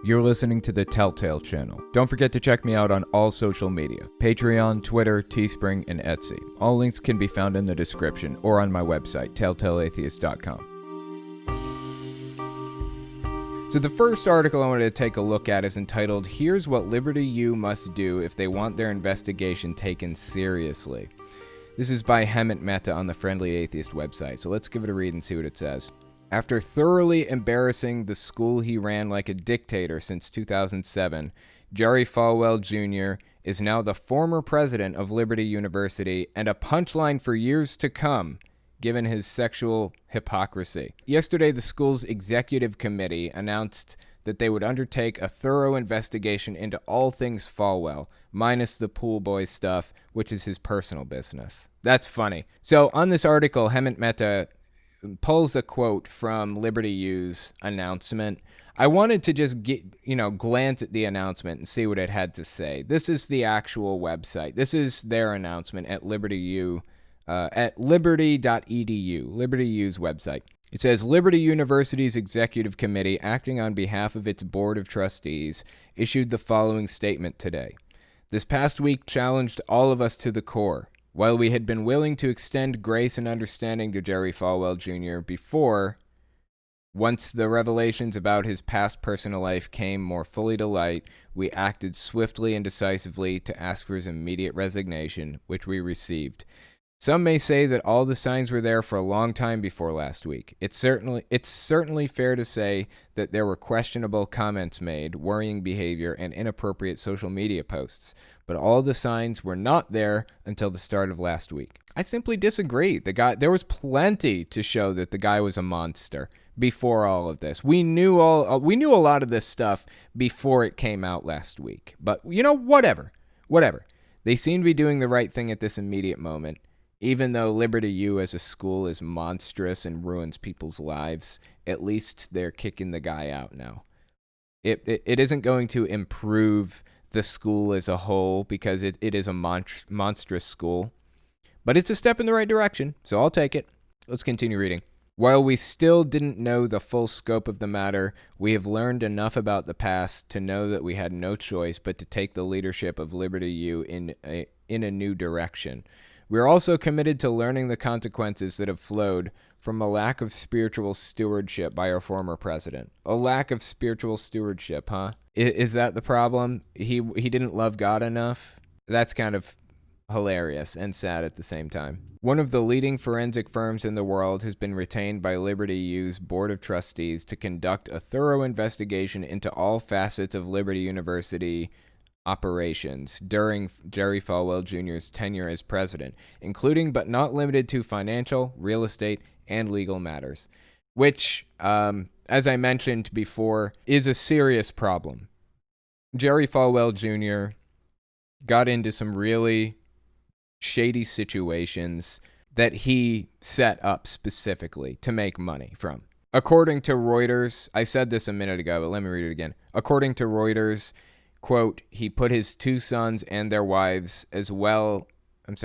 You're listening to the Telltale channel. Don't forget to check me out on all social media: Patreon, Twitter, Teespring, and Etsy. All links can be found in the description or on my website, telltaleatheist.com. So the first article I wanted to take a look at is entitled, "Here's What Liberty U Must Do If They Want Their Investigation Taken Seriously." This is by Hemant Mehta on the Friendly Atheist website, so let's give it a read and see what it says. After thoroughly embarrassing the school he ran like a dictator since 2007, Jerry Falwell Jr. is now the former president of Liberty University and a punchline for years to come, given his sexual hypocrisy. Yesterday, the school's executive committee announced that they would undertake a thorough investigation into all things Falwell, minus the pool boy stuff, which is his personal business. That's funny. So on this article, Hemant Mehta pulls a quote from Liberty U's announcement. I wanted to just glance at the announcement and see what it had to say. This is the actual website. This is their announcement at Liberty U, at liberty.edu, Liberty U's website. It says, Liberty University's Executive Committee, acting on behalf of its Board of Trustees, issued the following statement today. This past week challenged all of us to the core. While we had been willing to extend grace and understanding to Jerry Falwell Jr. before, once the revelations about his past personal life came more fully to light, we acted swiftly and decisively to ask for his immediate resignation, which we received. Some may say that all the signs were there for a long time before last week. It's certainly fair to say that there were questionable comments made, worrying behavior, and inappropriate social media posts. But all the signs were not there until the start of last week. I simply disagree. There was plenty to show that the guy was a monster before all of this. We knew a lot of this stuff before it came out last week. But whatever. They seem to be doing the right thing at this immediate moment. Even though Liberty U as a school is monstrous and ruins people's lives, at least they're kicking the guy out now. It isn't going to improve the school as a whole because it is a monstrous school. But it's a step in the right direction, so I'll take it. Let's continue reading. While we still didn't know the full scope of the matter, we have learned enough about the past to know that we had no choice but to take the leadership of Liberty U in a new direction. We are also committed to learning the consequences that have flowed from a lack of spiritual stewardship by our former president. A lack of spiritual stewardship, huh? Is that the problem? He didn't love God enough? That's kind of hilarious and sad at the same time. One of the leading forensic firms in the world has been retained by Liberty U's Board of Trustees to conduct a thorough investigation into all facets of Liberty University operations during Jerry Falwell Jr.'s tenure as president, including but not limited to financial, real estate, and legal matters, which, as I mentioned before, is a serious problem. Jerry Falwell Jr. got into some really shady situations that he set up specifically to make money from. According to Reuters, I said this a minute ago, but let me read it again. According to Reuters, quote, he put his two sons and their wives as well on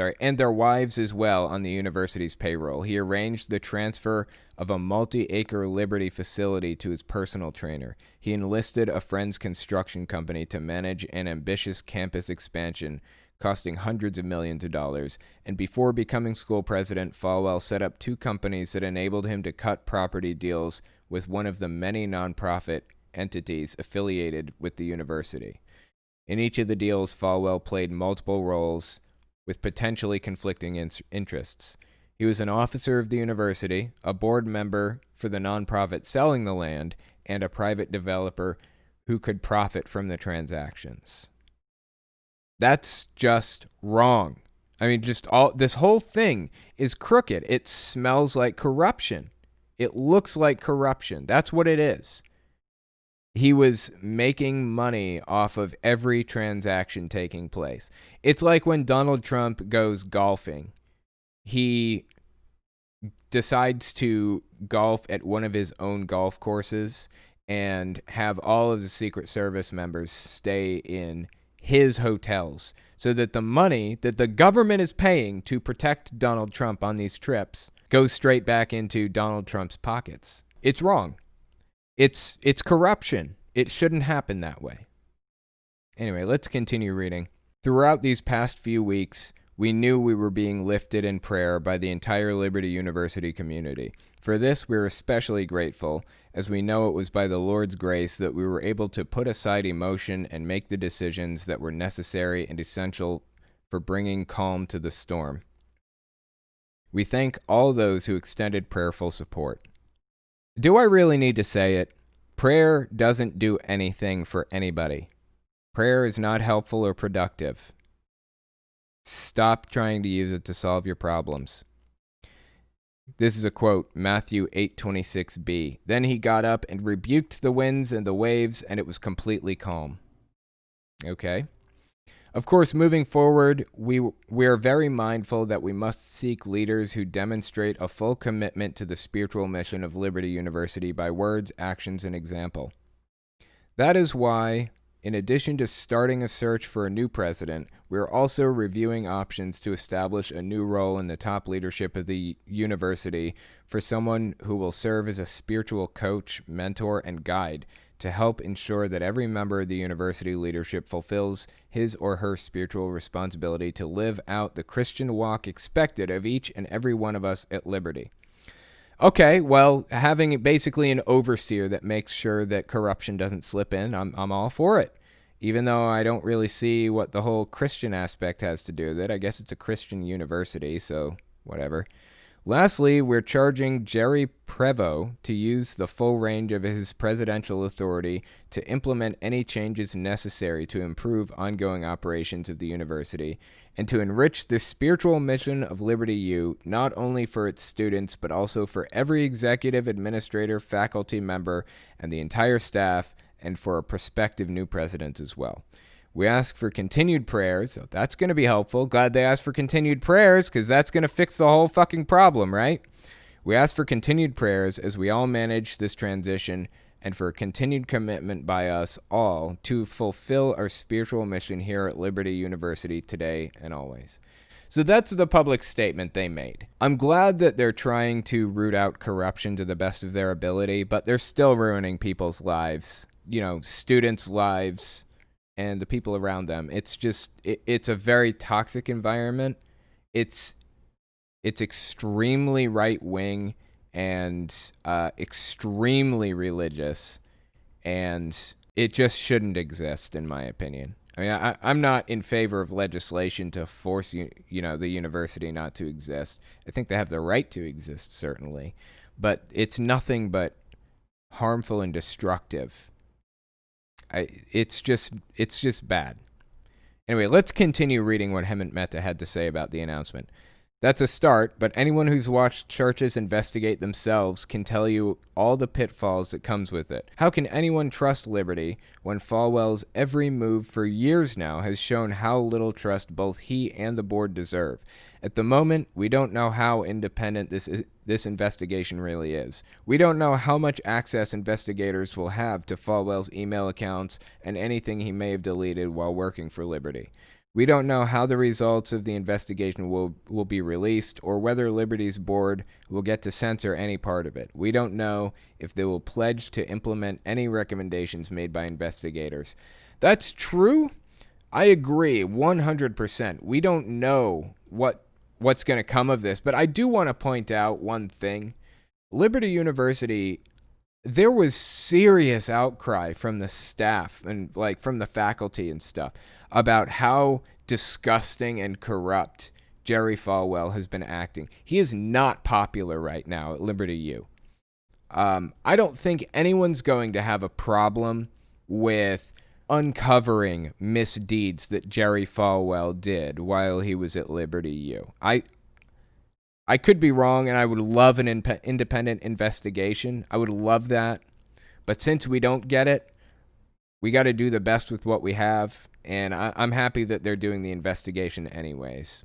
the university's payroll. He arranged the transfer of a multi-acre Liberty facility to his personal trainer. He enlisted a friend's construction company to manage an ambitious campus expansion costing hundreds of millions of dollars. And before becoming school president, Falwell set up two companies that enabled him to cut property deals with one of the many nonprofit entities affiliated with the university. In each of the deals, Falwell played multiple roles with potentially conflicting interests. He was an officer of the university, a board member for the nonprofit selling the land, and a private developer who could profit from the transactions. That's just wrong. I mean, this whole thing is crooked. It smells like corruption. It looks like corruption. That's what it is. He was making money off of every transaction taking place. It's like when Donald Trump goes golfing. He decides to golf at one of his own golf courses and have all of the Secret Service members stay in his hotels so that the money that the government is paying to protect Donald Trump on these trips goes straight back into Donald Trump's pockets. It's wrong. It's corruption. It shouldn't happen that way. Anyway, let's continue reading. Throughout these past few weeks, we knew we were being lifted in prayer by the entire Liberty University community. For this, we're especially grateful, as we know it was by the Lord's grace that we were able to put aside emotion and make the decisions that were necessary and essential for bringing calm to the storm. We thank all those who extended prayerful support. Do I really need to say it? Prayer doesn't do anything for anybody. Prayer is not helpful or productive. Stop trying to use it to solve your problems. This is a quote, Matthew 8:26b. Then he got up and rebuked the winds and the waves, and it was completely calm. Okay. Of course, moving forward, we are very mindful that we must seek leaders who demonstrate a full commitment to the spiritual mission of Liberty University by words, actions, and example. That is why, in addition to starting a search for a new president, we are also reviewing options to establish a new role in the top leadership of the university for someone who will serve as a spiritual coach, mentor, and guide to help ensure that every member of the university leadership fulfills his or her spiritual responsibility to live out the Christian walk expected of each and every one of us at Liberty. Okay, well, having basically an overseer that makes sure that corruption doesn't slip in, I'm all for it. Even though I don't really see what the whole Christian aspect has to do with it. I guess it's a Christian university, so whatever. Lastly, we're charging Jerry Prevost to use the full range of his presidential authority to implement any changes necessary to improve ongoing operations of the university and to enrich the spiritual mission of Liberty U, not only for its students, but also for every executive, administrator, faculty member, and the entire staff, and for a prospective new president as well. We ask for continued prayers, so that's going to be helpful. Glad they asked for continued prayers, because that's going to fix the whole fucking problem, right? We ask for continued prayers as we all manage this transition, and for a continued commitment by us all to fulfill our spiritual mission here at Liberty University today and always. So that's the public statement they made. I'm glad that they're trying to root out corruption to the best of their ability, but they're still ruining people's lives, students' lives, and the people around them. It's just, it's a very toxic environment. It's extremely right-wing and extremely religious, and it just shouldn't exist, in my opinion. I mean, I'm not in favor of legislation to force the university not to exist. I think they have the right to exist, certainly, but it's nothing but harmful and destructive. It's just bad. Anyway, let's continue reading what Hemant Mehta had to say about the announcement. That's a start, but anyone who's watched churches investigate themselves can tell you all the pitfalls that comes with it. How can anyone trust Liberty when Falwell's every move for years now has shown how little trust both he and the board deserve? At the moment, we don't know how independent this investigation really is. We don't know how much access investigators will have to Falwell's email accounts and anything he may have deleted while working for Liberty. We don't know how the results of the investigation will be released or whether Liberty's board will get to censor any part of it. We don't know if they will pledge to implement any recommendations made by investigators. That's true. I agree 100%. We don't know what's going to come of this, but I do want to point out one thing. Liberty University, there was serious outcry from the staff and from the faculty and stuff about how disgusting and corrupt Jerry Falwell has been acting. He is not popular right now at Liberty U. I don't think anyone's going to have a problem with uncovering misdeeds that Jerry Falwell did while he was at Liberty U. I could be wrong, and I would love an independent investigation. I would love that. But since we don't get it, we got to do the best with what we have, and I'm happy that they're doing the investigation anyways.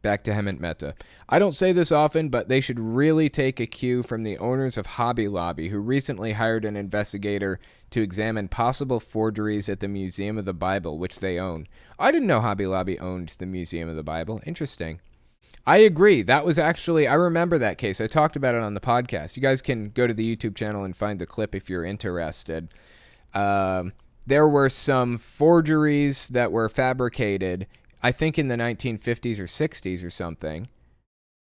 Back to Hemant Mehta. I don't say this often, but they should really take a cue from the owners of Hobby Lobby, who recently hired an investigator to examine possible forgeries at the Museum of the Bible, which they own. I didn't know Hobby Lobby owned the Museum of the Bible. Interesting. I agree. That was actually, I remember that case. I talked about it on the podcast. You guys can go to the YouTube channel and find the clip if you're interested. There were some forgeries that were fabricated, I think in the 1950s or 60s or something,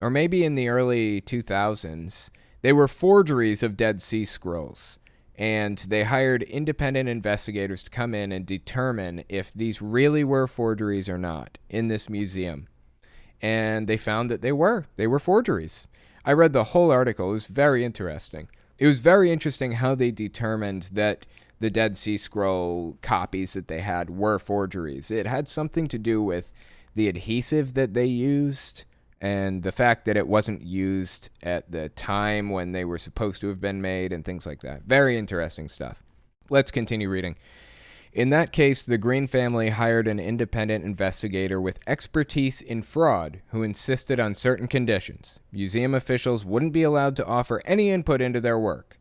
or maybe in the early 2000s. They were forgeries of Dead Sea Scrolls, and they hired independent investigators to come in and determine if these really were forgeries or not in this museum. And they found that they were forgeries. I read the whole article. It was very interesting. It was very interesting how they determined that the Dead Sea Scroll copies that they had were forgeries. It had something to do with the adhesive that they used and the fact that it wasn't used at the time when they were supposed to have been made and things like that. Very interesting stuff. Let's continue reading. In that case, the Green family hired an independent investigator with expertise in fraud who insisted on certain conditions. Museum officials wouldn't be allowed to offer any input into their work.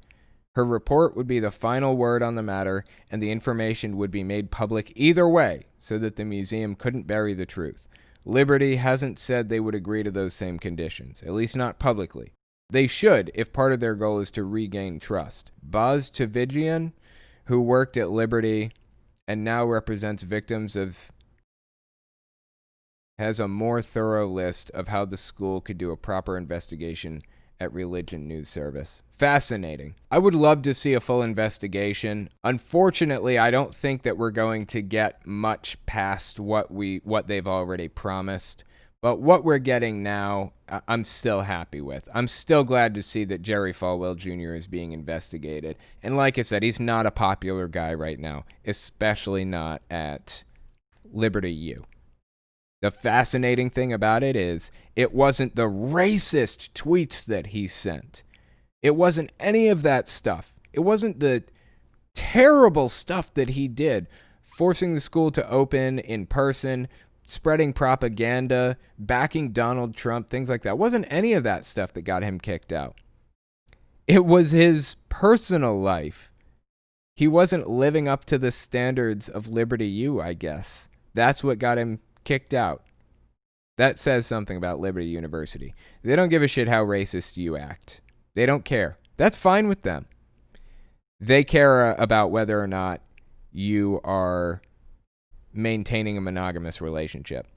Her report would be the final word on the matter, and the information would be made public either way so that the museum couldn't bury the truth. Liberty hasn't said they would agree to those same conditions, at least not publicly. They should, if part of their goal is to regain trust. Boz Tavigian, who worked at Liberty and now represents victims of, has a more thorough list of how the school could do a proper investigation at Religion News Service. Fascinating. I would love to see a full investigation. Unfortunately, I don't think that we're going to get much past what they've already promised. But what we're getting now, I'm still happy with. I'm still glad to see that Jerry Falwell Jr. is being investigated. And like I said, he's not a popular guy right now, especially not at Liberty U. The fascinating thing about it is it wasn't the racist tweets that he sent. It wasn't any of that stuff. It wasn't the terrible stuff that he did, forcing the school to open in person, spreading propaganda, backing Donald Trump, things like that. It wasn't any of that stuff that got him kicked out. It was his personal life. He wasn't living up to the standards of Liberty U, I guess. That's what got him kicked out. That says something about Liberty University. They don't give a shit how racist you act. They don't care. That's fine with them. They care about whether or not you are maintaining a monogamous relationship.